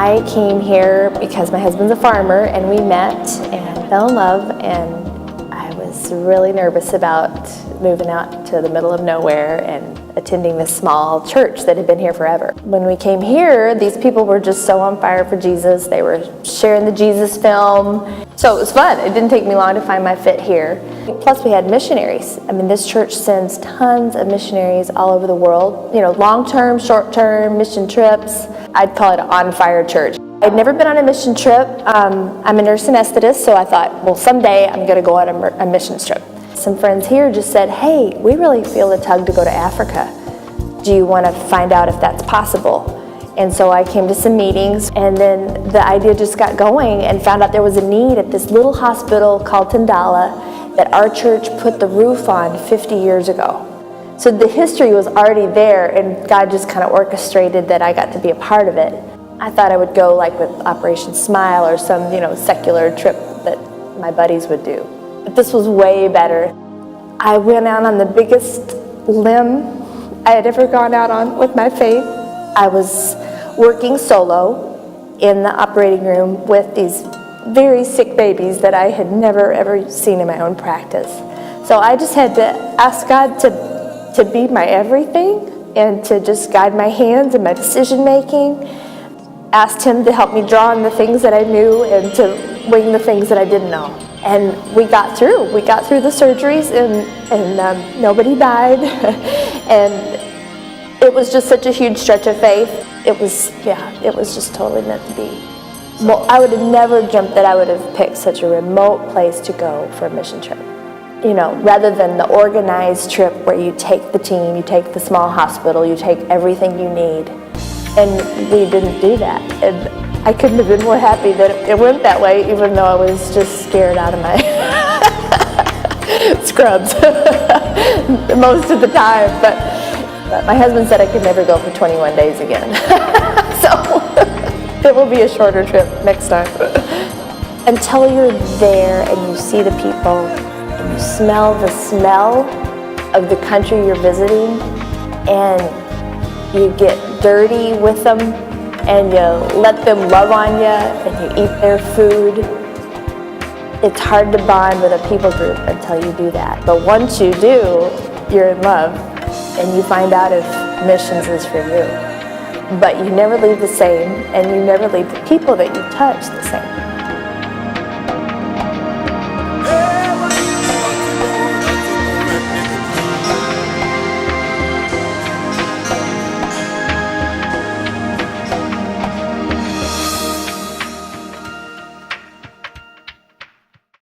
I came here because my husband's a farmer, and we met and fell in love, and I was really nervous about moving out to the middle of nowhere and attending this small church that had been here forever. When we came here, these people were just so on fire for Jesus. They were sharing the Jesus film. So it was fun. It didn't take me long to find my fit here. Plus we had missionaries. I mean, this church sends tons of missionaries all over the world. You know, long-term, short-term mission trips. I'd call it an on-fire church. I'd never been on a mission trip. I'm a nurse anesthetist, so I thought, well, someday I'm going to go on a missions trip. Some friends here just said, hey, we really feel a tug to go to Africa. Do you want to find out if that's possible? And so I came to some meetings, and then the idea just got going, and found out there was a need at this little hospital called Tandala that our church put the roof on 50 years ago. So the history was already there, and God just kind of orchestrated that I got to be a part of it. I thought I would go like with Operation Smile or some, secular trip that my buddies would do. But this was way better. I went out on the biggest limb I had ever gone out on with my faith. I was working solo in the operating room with these very sick babies that I had never ever seen in my own practice. So I just had to ask God to be my everything and to just guide my hands and my decision making. Asked Him to help me draw on the things that I knew and to wing the things that I didn't know. And we got through. We got through the surgeries, and nobody died. And it was just such a huge stretch of faith. It was just totally meant to be. Well, I would have never dreamt that I would have picked such a remote place to go for a mission trip. Rather than the organized trip where you take the team, you take the small hospital, you take everything you need. And we didn't do that. And I couldn't have been more happy that it went that way, even though I was just scared out of my scrubs most of the time. But my husband said I could never go for 21 days again. So it will be a shorter trip next time. Until you're there and you see the people and you smell the smell of the country you're visiting, and you get dirty with them, and you let them love on you, and you eat their food. It's hard to bond with a people group until you do that. But once you do, you're in love, and you find out if missions is for you. But you never leave the same, and you never leave the people that you touch the same.